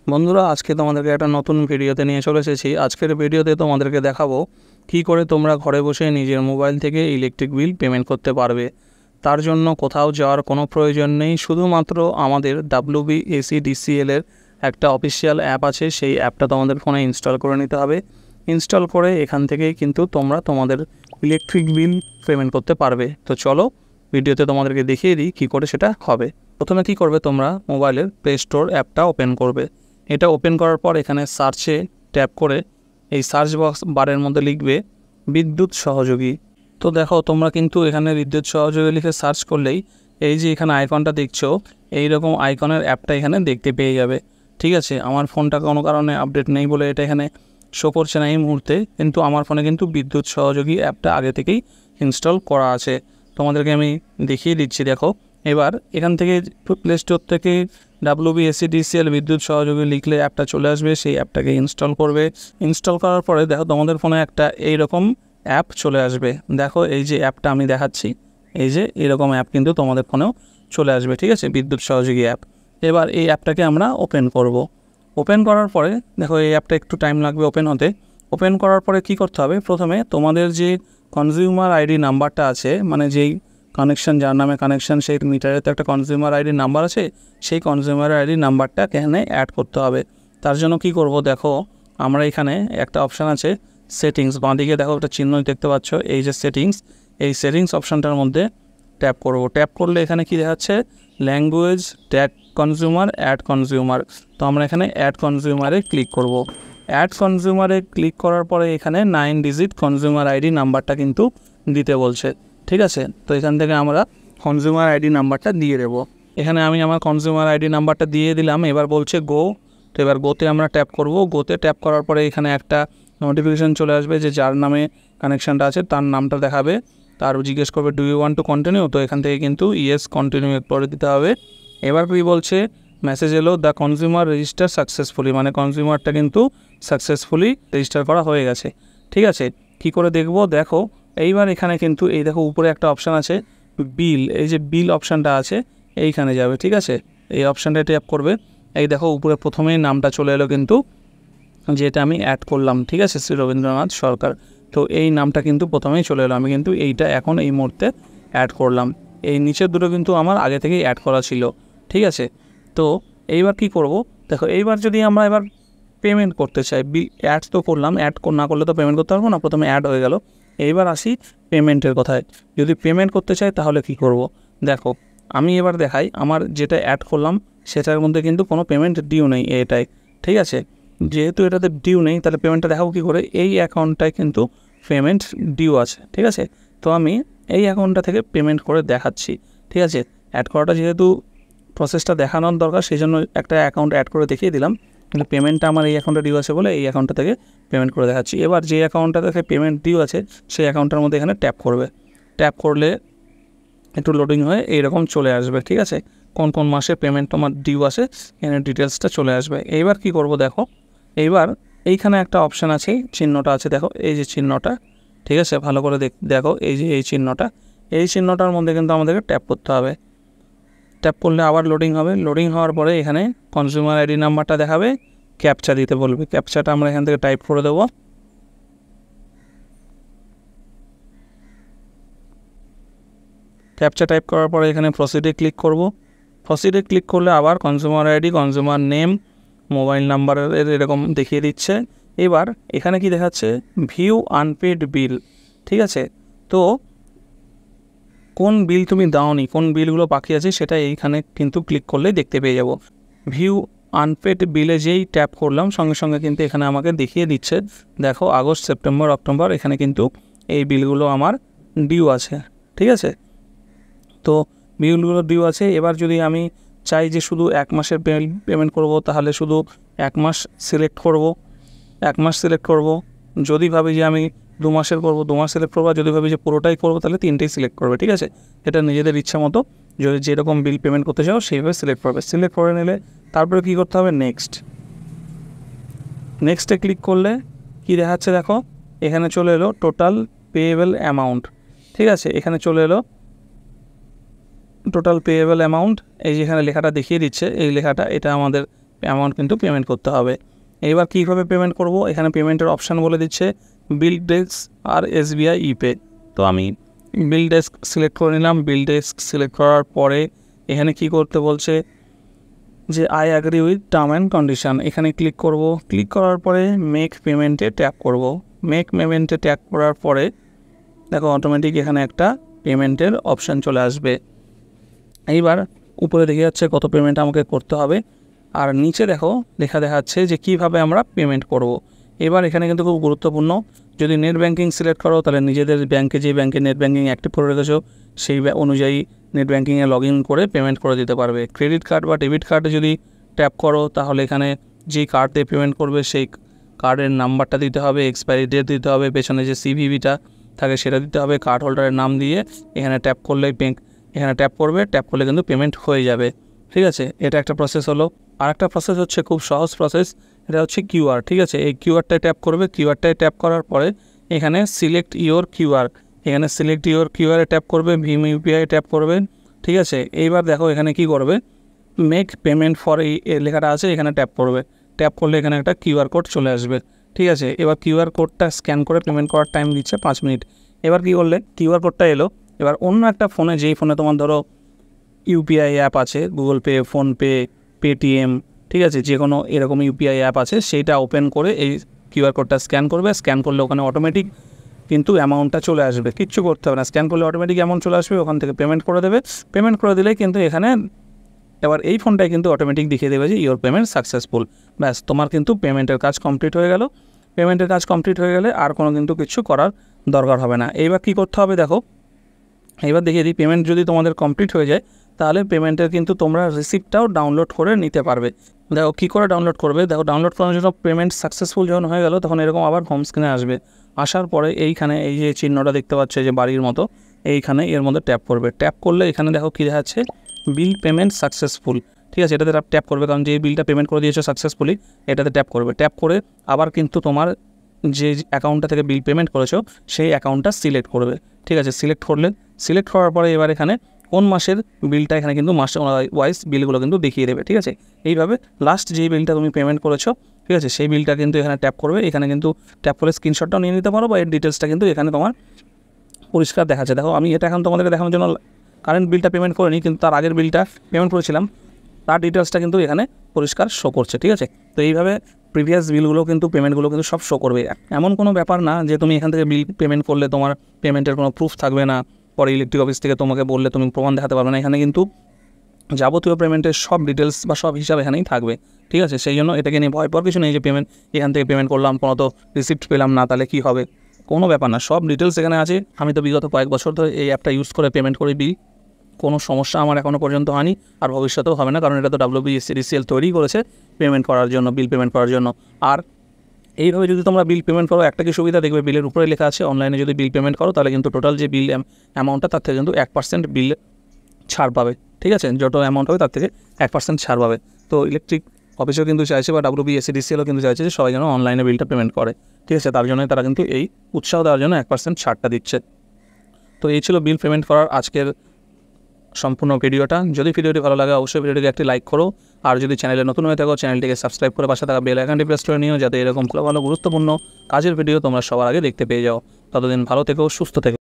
বন্ধুরা, আজকে তোমাদেরকে একটা নতুন ভিডিওতে নিয়ে চলে এসেছি। আজকের ভিডিওতে তোমাদেরকে দেখাবো কি করে তোমরা ঘরে বসে নিজের মোবাইল থেকে ইলেকট্রিক বিল পেমেন্ট করতে পারবে। তার জন্য কোথাও যাওয়ার কোনো প্রয়োজন নেই, শুধুমাত্র আমাদের WBACDCL এর একটা অফিসিয়াল অ্যাপ আছে, সেই অ্যাপটা তোমাদের ফোনে ইনস্টল করে নিতে হবে। ইনস্টল করে এখান থেকেই কিন্তু তোমরা তোমাদের ইলেকট্রিক বিল পেমেন্ট করতে পারবে। তো চলো ভিডিওতে তোমাদেরকে দেখিয়ে দিই কী করে সেটা হবে। প্রথমে কী করবে, তোমরা মোবাইলের প্লে স্টোর অ্যাপটা ওপেন করবে। এটা ওপেন করার পর এখানে সার্চে ট্যাপ করে এই সার্চ বক্স বারের মধ্যে লিখবে বিদ্যুৎ সহযোগী। তো দেখো, তোমরা কিন্তু এখানে বিদ্যুৎ সহযোগী লিখে সার্চ করলেই এই যে এখানে আইকনটা দেখছো, এই রকম আইকনের অ্যাপটা এখানে দেখতে পেয়ে যাবে। ঠিক আছে, আমার ফোনটা কোনো কারণে আপডেট নেই বলে এটা এখানে শো করছে না এই মুহূর্তে, কিন্তু আমার ফোনে কিন্তু বিদ্যুৎ সহযোগী অ্যাপটা আগে থেকেই ইনস্টল করা আছে। তোমাদেরকে আমি দেখিয়ে দিচ্ছি। দেখো, এবার এখান থেকে প্লে স্টোর থেকে WBACDCL বিদ্যুৎ সহযোগী লিখলে অ্যাপটা চলে আসবে, সেই অ্যাপটাকে ইনস্টল করবে। ইনস্টল করার পরে দেখো তোমাদের ফোনে একটা এইরকম অ্যাপ চলে আসবে। দেখো এই যে অ্যাপটা আমি দেখাচ্ছি, এই যে এরকম অ্যাপ কিন্তু তোমাদের ফোনেও চলে আসবে। ঠিক আছে, বিদ্যুৎ সহযোগী অ্যাপ। এবার এই অ্যাপটাকে আমরা ওপেন করব। ওপেন করার পরে দেখো এই অ্যাপটা একটু টাইম লাগবে ওপেন হতে। ওপেন করার পরে কি করতে হবে, প্রথমে তোমাদের যে কনজিউমার আইডি নাম্বারটা আছে, মানে যেই কানেকশান, যার নামে কানেকশান, সেই মিটারে তো একটা কনজিউমার আইডি নাম্বার আছে, সেই কনজিউমার আইডি নাম্বারটা এখানে অ্যাড করতে হবে। তার জন্য কি করব, দেখো আমরা এখানে একটা অপশান আছে সেটিংস, বাঁদিকে দেখো একটা চিহ্ন দেখতে পাচ্ছ, এই যে সেটিংস, এই সেটিংস অপশানটার মধ্যে ট্যাপ করব। ট্যাপ করলে এখানে কি দেখাচ্ছে, language, tag consumer, add consumer. তো আমরা এখানে অ্যাড কনজিউমারে ক্লিক করব। অ্যাড কনজিউমারে ক্লিক করার পরে এখানে 9 ডিজিট কনজিউমার আইডি নাম্বারটা কিন্তু দিতে বলছে। ঠিক আছে, তো এখান থেকে আমরা কনজিউমার আইডি নাম্বারটা দিয়ে দেবো। এখানে আমি আমার কনজিউমার আইডি নাম্বারটা দিয়ে দিলাম। এবার বলছে গো, তো এবার গোতে আমরা ট্যাপ করব। গোতে ট্যাপ করার পরে এখানে একটা নোটিফিকেশান চলে আসবে যে যার নামে কানেকশানটা আছে তার নামটা দেখাবে, তার জিজ্ঞেস করবে do you want to continue, তো এখান থেকে কিন্তু ইয়েস কন্টিনিউ করে দিতে হবে। এবার কি বলছে, মেসেজ এলো দ্য কনজিউমার রেজিস্টার সাকসেসফুলি, মানে কনজিউমারটা কিন্তু সাকসেসফুলি রেজিস্টার করা হয়ে গেছে। ঠিক আছে, কি করে দেখব, দেখো এইবার এখানে কিন্তু এই দেখো উপরে একটা অপশান আছে বিল, এই যে বিল অপশানটা আছে এইখানে যাবে। ঠিক আছে, এই অপশানটা ট্যাপ করবে। এই দেখো উপরে প্রথমেই নামটা চলে এলো কিন্তু যেটা আমি অ্যাড করলাম। ঠিক আছে, শ্রী রবীন্দ্রনাথ সরকার, তো এই নামটা কিন্তু প্রথমেই চলে এলো। আমি কিন্তু এইটা এখন এই মুহূর্তে অ্যাড করলাম। এই নিচের দুটো কিন্তু আমার আগে থেকেই অ্যাড করা ছিল। ঠিক আছে, তো এইবার কি করব, দেখো এইবার যদি আমরা এবার পেমেন্ট করতে চাই, অ্যাড তো করলাম, অ্যাড না করলে তো পেমেন্ট করতে পারবো না, প্রথমে অ্যাড হয়ে গেল। এইবার আসি পেমেন্টের কথায়। যদি পেমেন্ট করতে চাই তাহলে কি করব, দেখো আমি এবার দেখাই, আমার যেটা অ্যাড করলাম সেটার মধ্যে কিন্তু কোনো পেমেন্ট ডিউ নেই এটাই। ঠিক আছে, যেহেতু এটাতে ডিউ নেই তাহলে পেমেন্টটা দেখাবো কী করে, এই অ্যাকাউন্টটায় কিন্তু পেমেন্ট ডিউ আছে। ঠিক আছে, তো আমি এই অ্যাকাউন্টটা থেকে পেমেন্ট করে দেখাচ্ছি। ঠিক আছে, অ্যাড করাটা যেহেতু প্রসেসটা দেখানোর দরকার, সেই জন্য একটা অ্যাকাউন্ট অ্যাড করে দেখিয়ে দিলাম, কিন্তু পেমেন্টটা আমার এই অ্যাকাউন্টে ডিউ আছে বলে এই অ্যাকাউন্টটা থেকে পেমেন্ট করে দেখাচ্ছি। এবার যে অ্যাকাউন্টটা থেকে পেমেন্ট ডিউ আছে সেই অ্যাকাউন্টের মধ্যে এখানে ট্যাপ করবে। ট্যাপ করলে একটু লোডিং হয়ে এইরকম চলে আসবে। ঠিক আছে, কোন কোন মাসে পেমেন্ট তোমার ডিউ আছে এখানে ডিটেলসটা চলে আসবে। এইবার কি করব, দেখো এইবার এইখানে একটা অপশান আছে, চিহ্নটা আছে, দেখো এই যে চিহ্নটা। ঠিক আছে, ভালো করে দেখো এই যে এই চিহ্নটা, এই চিহ্নটার মধ্যে কিন্তু আমাদেরকে ট্যাপ করতে হবে। ট্যাপ করলে আবার লোডিং হবে। লোডিং হওয়ার পরে এখানে কনজিউমার আইডি নাম্বারটা দেখাবে, ক্যাপচা দিতে বলবে। ক্যাপচাটা আমরা এখান থেকে টাইপ করে দেবো। ক্যাপচা টাইপ করার পরে এখানে প্রসিডে ক্লিক করব। প্রসিডে ক্লিক করলে আবার consumer ID, consumer name, mobile নাম্বারের এরকম দেখিয়ে দিচ্ছে। এবার এখানে কি দেখাচ্ছে, ভিউ আনপেড বিল। ঠিক আছে, তো কোন বিল তুমি দাওনি, কোন বিলগুলো বাকি আছে সেটা এইখানে কিন্তু ক্লিক করলে দেখতে পেয়ে যাব। ভিউ আনপেড বিলে যেই ট্যাপ করলাম সঙ্গে সঙ্গে কিন্তু এখানে আমাকে দেখিয়ে দিচ্ছে, দেখো আগস্ট, সেপ্টেম্বর, অক্টোবর, এখানে কিন্তু এই বিলগুলো আমার ডিউ আছে। ঠিক আছে, তো বিলগুলো ডিউ আছে। এবার যদি আমি চাই যে শুধু 1 মাসের পেমেন্ট করব, তাহলে শুধু 1 মাস সিলেক্ট করব, 1 মাস সিলেক্ট করব। যদি ভাবি যে আমি 2 মাসের করব, 2 মাস সিলেক্ট করবো। আর যদি ভাবি যে পুরোটাই করবো তাহলে 3টেই সিলেক্ট করবে। ঠিক আছে, এটা নিজেদের ইচ্ছা মতো যদি যেরকম বিল পেমেন্ট করতে চাও সেইভাবে সিলেক্ট করবে। সিলেক্ট করে নিলে তারপরে কী করতে হবে, নেক্সটে ক্লিক করলে কি দেখাচ্ছে, দেখো এখানে চলে এলো টোটাল পেয়েবল অ্যামাউন্ট। ঠিক আছে, এখানে চলে এলো টোটাল পেয়েবল অ্যামাউন্ট। এই যেখানে লেখাটা দেখিয়ে দিচ্ছে, এই লেখাটা এটা আমাদের অ্যামাউন্ট কিন্তু পেমেন্ট করতে হবে। এইবার কীভাবে পেমেন্ট করব, এখানে পেমেন্টের অপশান বলে দিচ্ছে বিল ডেস্ক আর SBI ইপে। তো আমি বিল ডেস্ক সিলেক্ট করে নিলাম। বিল ডেস্ক সিলেক্ট করার পরে এখানে কি করতে বলছে যে I agree with term and condition, এখানে ক্লিক করব। ক্লিক করার পরে মেক পেমেন্টে ট্যাপ করব। মেক পেমেন্টে ট্যাপ করার পরে দেখো অটোমেটিক এখানে একটা পেমেন্টের অপশান চলে আসবে। এইবার উপরে দেখে যাচ্ছে কত পেমেন্ট আমাকে করতে হবে, আর নিচে দেখো লেখা দেখাচ্ছে যে কিভাবে আমরা পেমেন্ট করব। এবার এখানে কিন্তু খুব গুরুত্বপূর্ণ, যদি নেট ব্যাঙ্কিং সিলেক্ট করো তাহলে নিজেদের ব্যাঙ্কে যে ব্যাঙ্কে নেট ব্যাঙ্কিং অ্যাক্টিভ করে রেখেছো সেই অনুযায়ী নেট ব্যাঙ্কিংয়ে লগ ইন করে পেমেন্ট করে দিতে পারবে। ক্রেডিট কার্ড বা ডেবিট কার্ডে যদি ট্যাপ করো তাহলে এখানে যেই কার্ড দিয়ে পেমেন্ট করবে সেই কার্ডের নাম্বারটা দিতে হবে, এক্সপায়ারি ডেট দিতে হবে, পেছনে যে CVVটা থাকে সেটা দিতে হবে, কার্ড হোল্ডারের নাম দিয়ে এখানে ট্যাপ করলেই এখানে ট্যাপ করবে, ট্যাপ করলে কিন্তু পেমেন্ট হয়ে যাবে। ঠিক আছে, এটা একটা প্রসেস হলো। আর একটা প্রসেস হচ্ছে খুব সহজ প্রসেস, এটা হচ্ছে QR। ঠিক আছে, এই কিউআরটায় ট্যাপ করবে। কিউআরটায় ট্যাপ করার পরে এখানে সিলেক্ট ইওর QR, এখানে সিলেক্ট ইওর QR-এ ট্যাপ করবে, ভীম UPI ট্যাপ করবে। ঠিক আছে, এইবার দেখো এখানে কি করবে, মেক পেমেন্ট ফর এই লেখাটা আছে, এখানে ট্যাপ করবে। ট্যাপ করলে এখানে একটা QR কোড চলে আসবে। ঠিক আছে, এবার QR কোডটা স্ক্যান করে পেমেন্ট করার টাইম দিচ্ছে 5 মিনিট। এবার কি করলে QR কোডটা এলো, এবার অন্য একটা ফোনে, যেই ফোনে তোমার ধরো UPI অ্যাপ আছে, গুগল পে, ফোনপে, পেটিএম, ঠিক আছে, যে কোনো এরকম UPI অ্যাপ আছে, সেইটা ওপেন করে এই QR কোডটা স্ক্যান করবে। স্ক্যান করলে ওখানে অটোমেটিক কিন্তু অ্যামাউন্টটা চলে আসবে, কিচ্ছু করতে হবে না। স্ক্যান করলে অটোমেটিক অ্যামাউন্ট চলে আসবে, ওখান থেকে পেমেন্ট করে দেবে। পেমেন্ট করে দিলে কিন্তু এখানে এবার এই ফোনটায় কিন্তু অটোমেটিক দেখিয়ে দেবে যে ইওর পেমেন্ট সাকসেসফুল। ব্যাস, তোমার কিন্তু পেমেন্টের কাজ কমপ্লিট হয়ে গেল। পেমেন্টের কাজ কমপ্লিট হয়ে গেলে আর কোনো কিন্তু কিছু করার দরকার হবে না। এইবার কী করতে হবে দেখো, এইবার দেখিয়ে দিই, পেমেন্ট যদি তোমাদের কমপ্লিট হয়ে যায় তাহলে পেমেন্টের কিন্তু তোমরা রিসিপ্টটাও ডাউনলোড করে নিতে পারবে। দেখো কী করে ডাউনলোড করবে, দেখো ডাউনলোড করার জন্য পেমেন্ট সাকসেসফুল যখন হয়ে গেল তখন এরকম আবার হোম স্ক্রিনে আসবে। আসার পরে এইখানে এই যে চিহ্নটা দেখতে পাচ্ছ যে বাড়ির মতো, এইখানে এর মধ্যে ট্যাপ করবে। ট্যাপ করলে এখানে দেখো কী দেখাচ্ছে, বিল পেমেন্ট সাকসেসফুল। ঠিক আছে, এটাতে ট্যাপ করবে, কারণ যে বিলটা পেমেন্ট করে দিয়েছো সাকসেসফুলি, এটাতে ট্যাপ করবে। ট্যাপ করে আবার কিন্তু তোমার যে অ্যাকাউন্টটা থেকে বিল পেমেন্ট করেছো সেই অ্যাকাউন্টটা সিলেক্ট করবে। ঠিক আছে, সিলেক্ট করলে, সিলেক্ট করার পরে এবার এখানে কোন মাসের বিলটা, এখানে কিন্তু মাস ওয়াইজ বিলগুলো কিন্তু দেখিয়ে দেবে। ঠিক আছে, এইভাবে লাস্ট যেই বিলটা তুমি পেমেন্ট করেছো, ঠিক আছে, সেই বিলটা কিন্তু এখানে ট্যাপ করবে। এখানে কিন্তু ট্যাপ করে স্ক্রিনশটটাও নিয়ে নিতে পারো, বা এর ডিটেলসটা কিন্তু এখানে তোমার পরিষ্কার দেখাচ্ছে। দেখো আমি এটা এখন তোমাদেরকে দেখানোর জন্য কারেন্ট বিলটা পেমেন্ট করিনি, কিন্তু তার আগের বিলটা পেমেন্ট করেছিলাম, তার ডিটেলসটা কিন্তু এখানে পরিষ্কার শো করছে। ঠিক আছে, তো এইভাবে প্রিভিয়াস বিলগুলো কিন্তু পেমেন্টগুলো কিন্তু সব শো করবে। এমন কোনো ব্যাপার না যে তুমি এখান থেকে বিল পেমেন্ট করলে তোমার পেমেন্টের কোনো প্রুফ থাকবে না, পরে ইলেকট্রিক অফিস থেকে তোমাকে বললে তুমি প্রমাণ দেখাতে পারবে না। এখানে কিন্তু যাবতীয় পেমেন্টের সব ডিটেলস বা সব হিসাব এখানেই থাকবে। ঠিক আছে, সেই জন্য এটাকে নিয়ে ভয় পাওয়ার কিছু নেই যে পেমেন্ট এখান থেকে পেমেন্ট করলাম, কোনো তো রিসিপ্ট পেলাম না, তাহলে কী হবে, কোনো ব্যাপার না, সব ডিটেলস এখানে আছে। আমি তো বিগত কয়েক বছর ধরে এই অ্যাপটা ইউজ করে পেমেন্ট করি, কোনো সমস্যা আমার এখনও পর্যন্ত হয়নি, আর ভবিষ্যতেও হবে না, কারণ এটা তো WBSCDCL তৈরি করেছে পেমেন্ট করার জন্য, বিল পেমেন্ট করার জন্য। আর এইভাবে যদি তোমরা বিল পেমেন্ট করো, একটা কি সুবিধা দেখবে, বিলের উপরে লেখা আছে অনলাইনে যদি বিল পেমেন্ট করো তাহলে কিন্তু টোটাল যে বিল অ্যামাউন্টটা তার থেকে কিন্তু 1% বিল ছাড় পাবে। ঠিক আছে, যত অ্যামাউন্ট হবে তার থেকে 1% ছাড় পাবে। তো ইলেকট্রিক অফিসও কিন্তু চাইছে, বা WBSCDCLও কিন্তু চাইছে যে সবাই যেন অনলাইনে বিলটা পেমেন্ট করে। ঠিক আছে, তার জন্যই তারা কিন্তু এই উৎসাহ দেওয়ার জন্য 1% ছাড়টা দিচ্ছে। তো এই ছিল বিল পেমেন্ট করার আজকের সম্পূর্ণ ভিডিওটা। যদি ভিডিওটি ভালো লাগে অবশ্যই ভিডিওটিকে একটি লাইক করো, আর যদি চ্যানেলে নতুন হয়ে থাকো চ্যানেলটিকে সাবস্ক্রাইব করে পাশে থাকা বেল আইকনটি প্রেস করে নিও, যাতে এরকম ভালো গুরুত্বপূর্ণ কাজের ভিডিও তোমরা সবার আগে দেখতে পেয়ে যাও। ততদিন ভালো থেকো, সুস্থ থেকো।